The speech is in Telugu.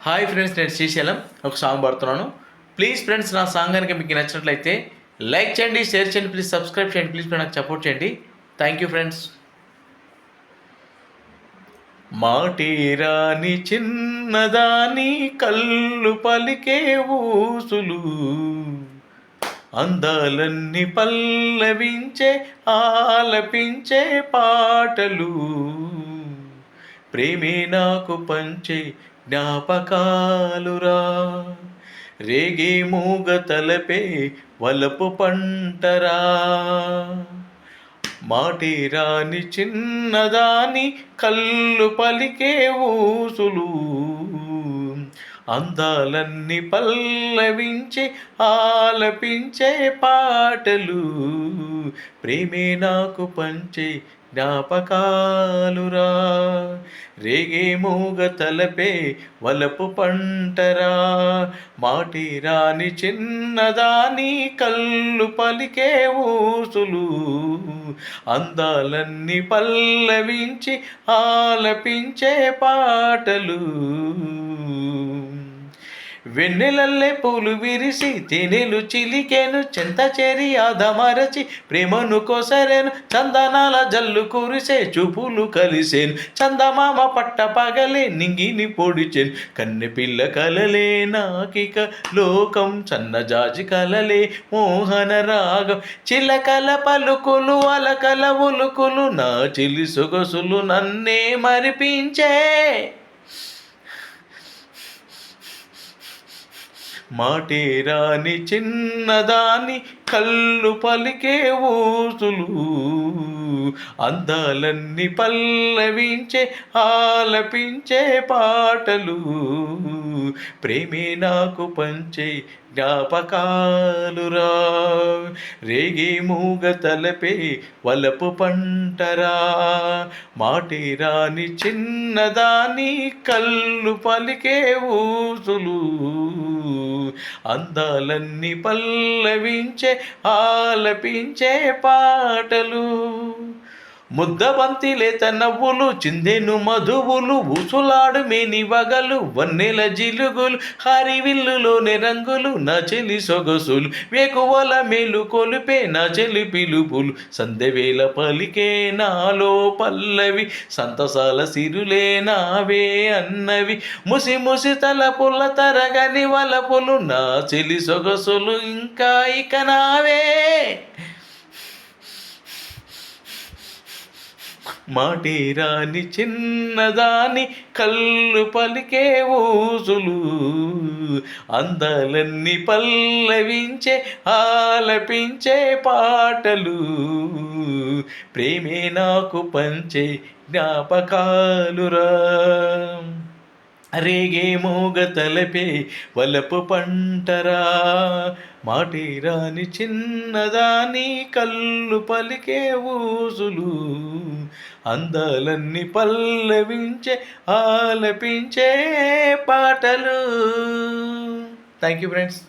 హాయ్ ఫ్రెండ్స్, నేను శ్రీశైలం ఒక సాంగ్ పాడుతున్నాను. ప్లీజ్ ఫ్రెండ్స్, నా సాంగ్ కనుక మీకు నచ్చినట్లయితే లైక్ చేయండి, షేర్ చేయండి, ప్లీజ్ సబ్స్క్రైబ్ చేయండి, ప్లీజ్ నాకు సపోర్ట్ చేయండి. Thank you friends. మాటేరాని చిన్నదాని కళ్ళు పలికే ఊసులు, అందాలన్నీ పల్లవించే ఆలపించే పాటలు, ప్రేమే నాకు పంచే జ్ఞాపకాలురా, రేగే మూగ తలపే వలపు పంటరా. మాటి రాని చిన్నదాని కళ్ళు పలికే ఊసులు, అందాలన్నీ పల్లవించే ఆలపించే పాటలు, ప్రేమే నాకు పంచే జ్ఞాపకాలురా, రేగే మూగ తలపే వలపు పంటరా. మాటి రాని చిన్నదాని కళ్ళు పలికే ఊసులు, అందాలన్నీ పల్లవించి ఆలపించే పాటలు, వెన్నెలల్లే పూలు విరిసి తేనెలు చిలికేను, చెంత చేరి ఆదమరచి ప్రేమను కోసరేను, చందనాల జల్లు కురిసే చూపులు కలిసేను, చందమామ పట్ట పగలే నింగిని పొడిచెను, కన్నె పిల్ల కలలే నాకిక లోకం, సన్నజాజి కలలే మోహన రాగం, చిలకల పలుకులు అలకల ఉలుకులు, నా చెలి సొగసులు నన్నే మరిపించే. మాటే రాని చిన్నదాని కళ్ళు పలికే ఊసులు, అందాలన్నీ పల్లవించే ఆలపించే పాటలు, ప్రేమే నాకు పంచే జ్ఞాపకాలురా, రేగి మూగ తలపే వలపు పంటరా. మాటి రాని చిన్నదాని కళ్ళు పలికే ఊసులు, అందాలన్నీ పల్లవించే ఆలపించే పాటలు, ముద్దబంతి లేత నవ్వులు చిందెను మధువులు, ఊసులాడు మేని వగలు వన్నెల జిలుగులు, హరివిల్లులోని రంగులు నా చెలి సొగసులు, వేకువల మేలు కొలిపే నా చెలి పిలుపులు, సందెవేల పలికే నాలో పల్లవి, సంతసాల సిరులే నావే అన్నవి, ముసి ముసి తలపుల తరగని వలపులు, నా చెలి సొగసులు ఇంకా ఇక నావే. మాటి రాని చిన్నదాని కళ్ళు పలికే ఊసులు, అందాలన్నీ పల్లవించే ఆలపించే పాటలు, ప్రేమే నాకు పంచే జ్ఞాపకాలురా, రేగే మోగ తలపే వలపు పంటరా. మాటి రాని చిన్నదాని కళ్ళు పలికే ఊసులు, అందాలన్నీ పల్లవించే ఆలపించే పాటలు. Thank you friends.